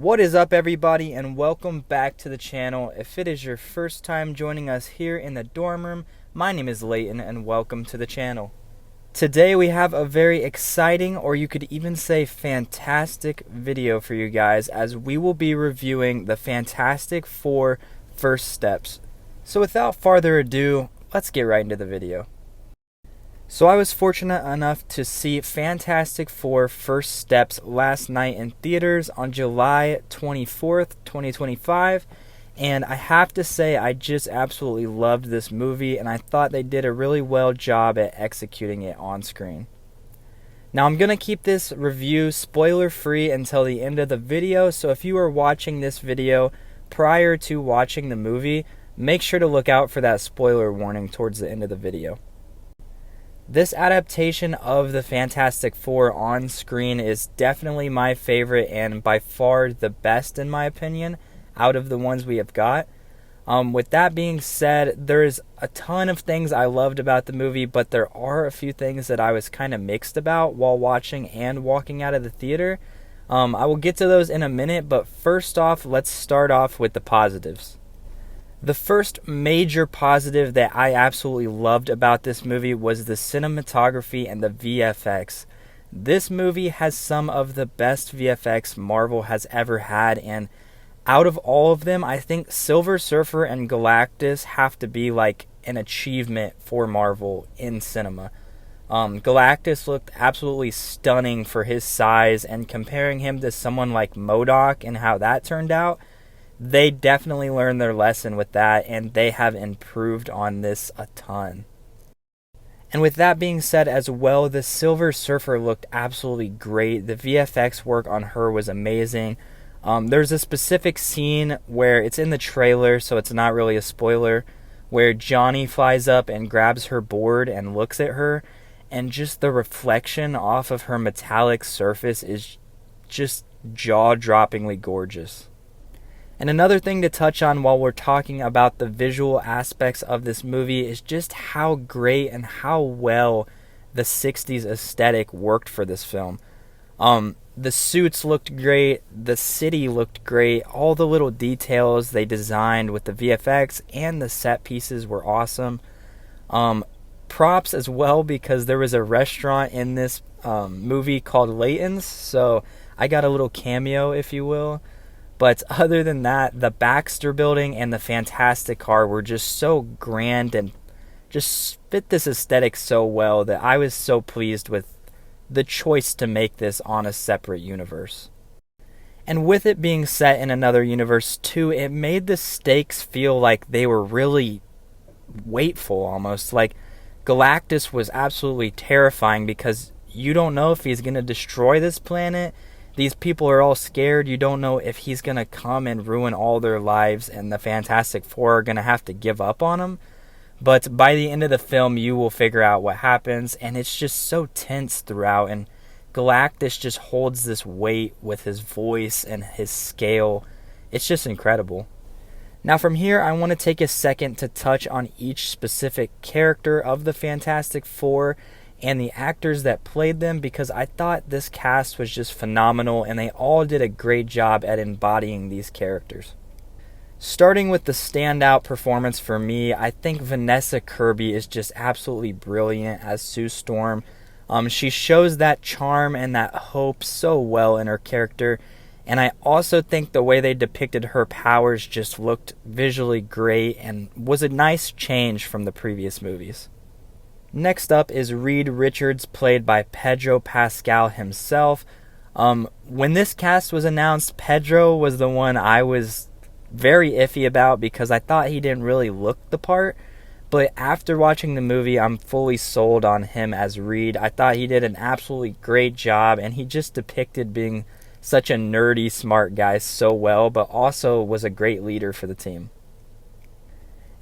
What is up, everybody, and welcome back to the channel. If it is your first time joining us here in the dorm room, my name is Layton and welcome to the channel. Today we have a very exciting, or you could even say fantastic, video for you guys, as we will be reviewing the Fantastic Four First Steps. So without further ado, let's get right into the video. So I was fortunate enough to see Fantastic Four First Steps last night in theaters on July 24th, 2025, and I have to say I just absolutely loved this movie, and I thought they did a really well job at executing it on screen. Now I'm going to keep this review spoiler free until the end of the video, so if you are watching this video prior to watching the movie, make sure to look out for that spoiler warning towards the end of the video. This adaptation of the Fantastic Four on screen is definitely my favorite and by far the best in my opinion out of the ones we have got. With that being said, there's a ton of things I loved about the movie, but there are a few things that I was kind of mixed about while watching and walking out of the theater. I will get to those in a minute, but first off, let's start off with the positives. The first major positive that I absolutely loved about this movie was the cinematography and the VFX. This movie has some of the best VFX Marvel has ever had, and out of all of them, I think Silver Surfer and Galactus have to be like an achievement for Marvel in cinema. Galactus looked absolutely stunning for his size, and comparing him to someone like MODOK and how that turned out, they definitely learned their lesson with that, and they have improved on this a ton. And with that being said as well, the Silver Surfer looked absolutely great. The VFX work on her was amazing. There's a specific scene where it's in the trailer, so it's not really a spoiler, where Johnny flies up and grabs her board and looks at her, and just the reflection off of her metallic surface is just jaw-droppingly gorgeous. And another thing to touch on while we're talking about the visual aspects of this movie is just how great and how well the 60s aesthetic worked for this film. The suits looked great, the city looked great, all the little details they designed with the VFX and the set pieces were awesome. Props as well, because there was a restaurant in this movie called Layton's, so I got a little cameo, if you will. But other than that, the Baxter Building and the Fantastic Car were just so grand and just fit this aesthetic so well that I was so pleased with the choice to make this on a separate universe. And with it being set in another universe too, it made the stakes feel like they were really weightful almost. Like Galactus was absolutely terrifying because you don't know if he's going to destroy this planet. These people are all scared. You don't know if he's going to come and ruin all their lives and the Fantastic Four are going to have to give up on him. But by the end of the film, you will figure out what happens, and it's just so tense throughout, and Galactus just holds this weight with his voice and his scale. It's just incredible. Now from here, I want to take a second to touch on each specific character of the Fantastic Four and the actors that played them, because I thought this cast was just phenomenal and they all did a great job at embodying these characters. Starting with the standout performance for me, I think Vanessa Kirby is just absolutely brilliant as Sue Storm. She shows that charm and that hope so well in her character, and I also think the way they depicted her powers just looked visually great and was a nice change from the previous movies. Next up is Reed Richards, played by Pedro Pascal himself. When this cast was announced, Pedro was the one I was very iffy about because I thought he didn't really look the part. But after watching the movie, I'm fully sold on him as Reed. I thought he did an absolutely great job, and he just depicted being such a nerdy, smart guy so well, but also was a great leader for the team.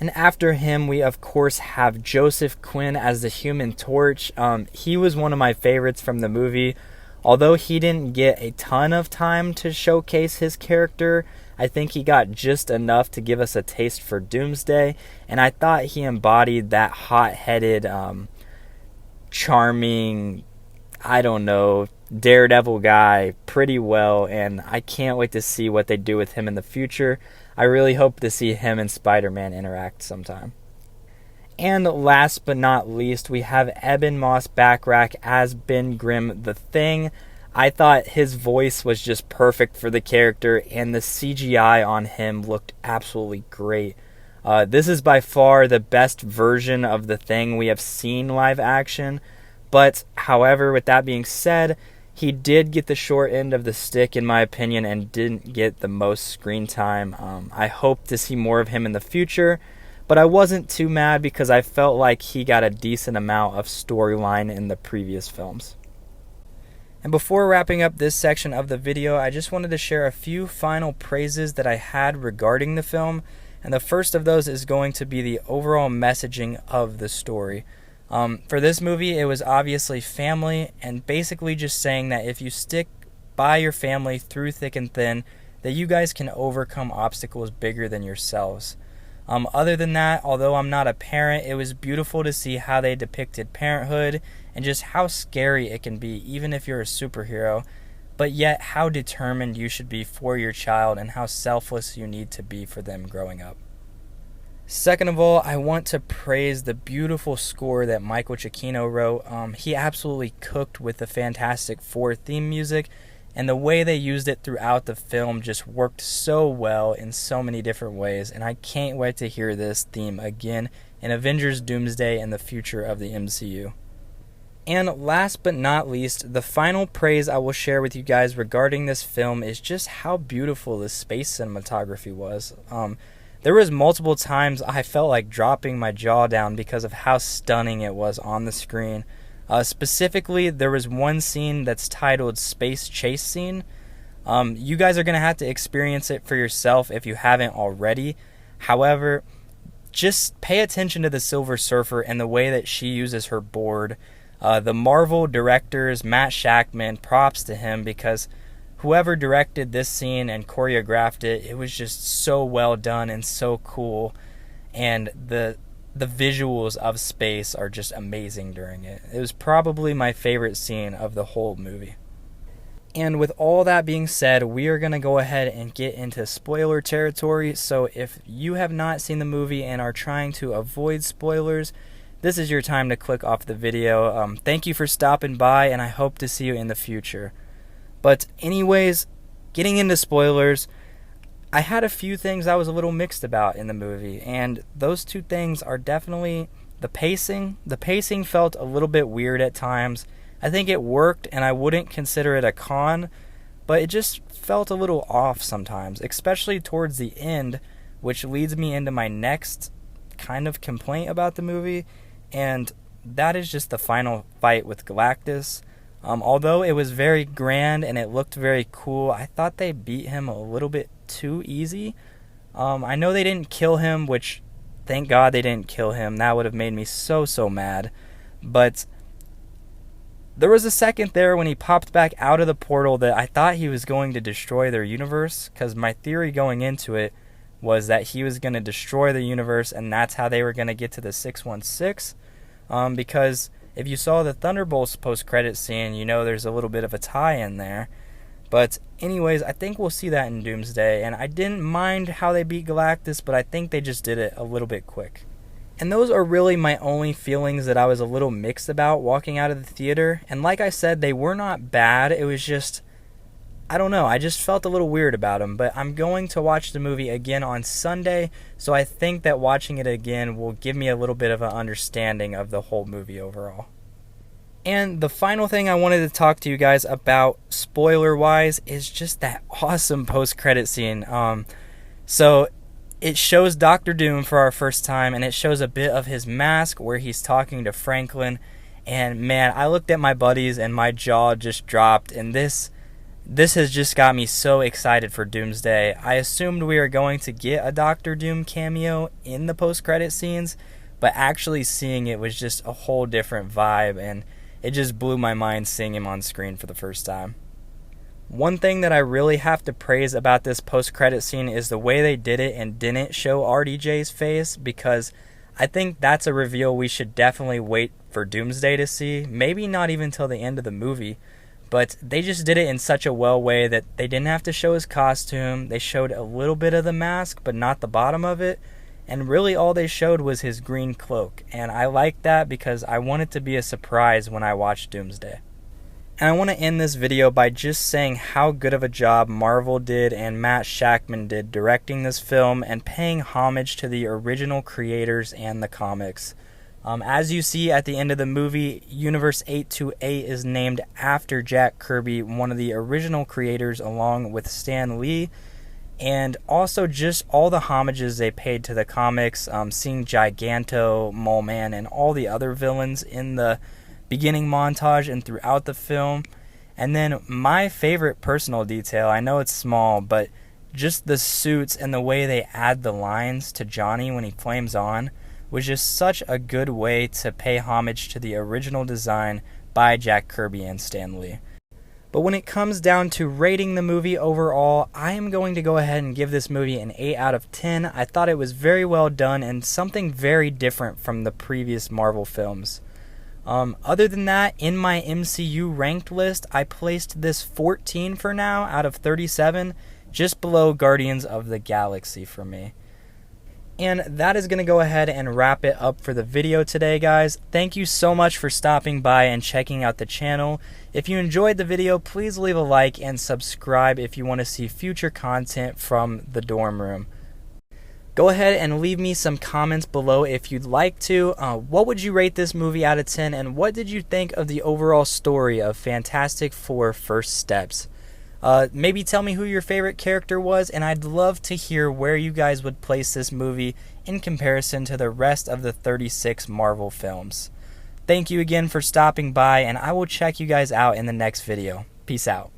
And after him, we of course have Joseph Quinn as the Human Torch. He was one of my favorites from the movie. Although he didn't get a ton of time to showcase his character, I think he got just enough to give us a taste for Doomsday. And I thought he embodied that hot-headed, charming, I don't know, Daredevil guy pretty well, and I can't wait to see what they do with him in the future. I really hope to see him and Spider-Man interact sometime. And last but not least, we have Ebon Moss-Backrack as Ben Grimm the Thing. I thought his voice was just perfect for the character, and the CGI on him looked absolutely great. This is by far the best version of the Thing we have seen live action, but however, with that being said, he did get the short end of the stick in my opinion and didn't get the most screen time. I hope to see more of him in the future, but I wasn't too mad because I felt like he got a decent amount of storyline in the previous films. And before wrapping up this section of the video, I just wanted to share a few final praises that I had regarding the film, and the first of those is going to be the overall messaging of the story. For this movie, it was obviously family, and basically just saying that if you stick by your family through thick and thin, that you guys can overcome obstacles bigger than yourselves. Other than that, although I'm not a parent, it was beautiful to see how they depicted parenthood and just how scary it can be, even if you're a superhero, but yet how determined you should be for your child and how selfless you need to be for them growing up. Second of all, I want to praise the beautiful score that Michael Giacchino wrote. He absolutely cooked with the Fantastic Four theme music, and the way they used it throughout the film just worked so well in so many different ways, and I can't wait to hear this theme again in Avengers Doomsday and the future of the MCU. And last but not least, the final praise I will share with you guys regarding this film is just how beautiful the space cinematography was. There was multiple times I felt like dropping my jaw down because of how stunning it was on the screen. Specifically, there was one scene that's titled Space Chase Scene. You guys are going to have to experience it for yourself if you haven't already. However, just pay attention to the Silver Surfer and the way that she uses her board. The Marvel directors, Matt Shakman, props to him because whoever directed this scene and choreographed it, it was just so well done and so cool. And the visuals of space are just amazing during it. It was probably my favorite scene of the whole movie. And with all that being said, we are going to go ahead and get into spoiler territory. So if you have not seen the movie and are trying to avoid spoilers, this is your time to click off the video. Thank you for stopping by, and I hope to see you in the future. But anyways, getting into spoilers, I had a few things I was a little mixed about in the movie, and those two things are definitely the pacing. The pacing felt a little bit weird at times. I think it worked, and I wouldn't consider it a con, but it just felt a little off sometimes, especially towards the end, which leads me into my next kind of complaint about the movie, and that is just the final fight with Galactus. Although it was very grand and it looked very cool, I thought they beat him a little bit too easy. I know they didn't kill him, which thank God they didn't kill him. That would have made me so mad. But there was a second there when he popped back out of the portal that I thought he was going to destroy their universe, because my theory going into it was that he was going to destroy the universe and that's how they were going to get to the 616. Because if you saw the Thunderbolts post-credit scene, you know there's a little bit of a tie-in there. But anyways, I think we'll see that in Doomsday, and I didn't mind how they beat Galactus, but I think they just did it a little bit quick. And those are really my only feelings that I was a little mixed about walking out of the theater. And like I said, they were not bad. It was just, I don't know, I just felt a little weird about them. But I'm going to watch the movie again on Sunday, so I think that watching it again will give me a little bit of an understanding of the whole movie overall. And the final thing I wanted to talk to you guys about, spoiler-wise, is just that awesome post-credit scene. So it shows Doctor Doom for our first time, and it shows a bit of his mask where he's talking to Franklin. And man, I looked at my buddies and my jaw just dropped, and this has just got me so excited for Doomsday. I assumed we were going to get a Doctor Doom cameo in the post-credit scenes, but actually seeing it was just a whole different vibe, and it just blew my mind seeing him on screen for the first time. One thing that I really have to praise about this post-credit scene is the way they did it and didn't show RDJ's face, because I think that's a reveal we should definitely wait for Doomsday to see. Maybe not even till the end of the movie. but they just did it in such a well way that they didn't have to show his costume. They showed a little bit of the mask, but not the bottom of it. And really all they showed was his green cloak. And I like that because I want it to be a surprise when I watch Doomsday. And I want to end this video by just saying how good of a job Marvel did and Matt Shakman did directing this film and paying homage to the original creators and the comics. As you see at the end of the movie, Universe 828 is named after Jack Kirby, one of the original creators, along with Stan Lee. And also just all the homages they paid to the comics, seeing Giganto, Mole Man, and all the other villains in the beginning montage and throughout the film. And then my favorite personal detail, I know it's small, but just the suits and the way they add the lines to Johnny when he flames on was just such a good way to pay homage to the original design by Jack Kirby and Stan Lee. But when it comes down to rating the movie overall, I am going to go ahead and give this movie an 8 out of 10. I thought it was very well done and something very different from the previous Marvel films. Other than that, in my MCU ranked list, I placed this 14 for now out of 37, just below Guardians of the Galaxy for me. And that is going to go ahead and wrap it up for the video today, guys. Thank you so much for stopping by and checking out the channel. If you enjoyed the video, please leave a like and subscribe if you want to see future content from the dorm room. Go ahead and leave me some comments below if you'd like to. What would you rate this movie out of 10, and what did you think of the overall story of Fantastic Four: First Steps? Maybe tell me who your favorite character was, and I'd love to hear where you guys would place this movie in comparison to the rest of the 36 Marvel films. Thank you again for stopping by, and I will check you guys out in the next video. Peace out.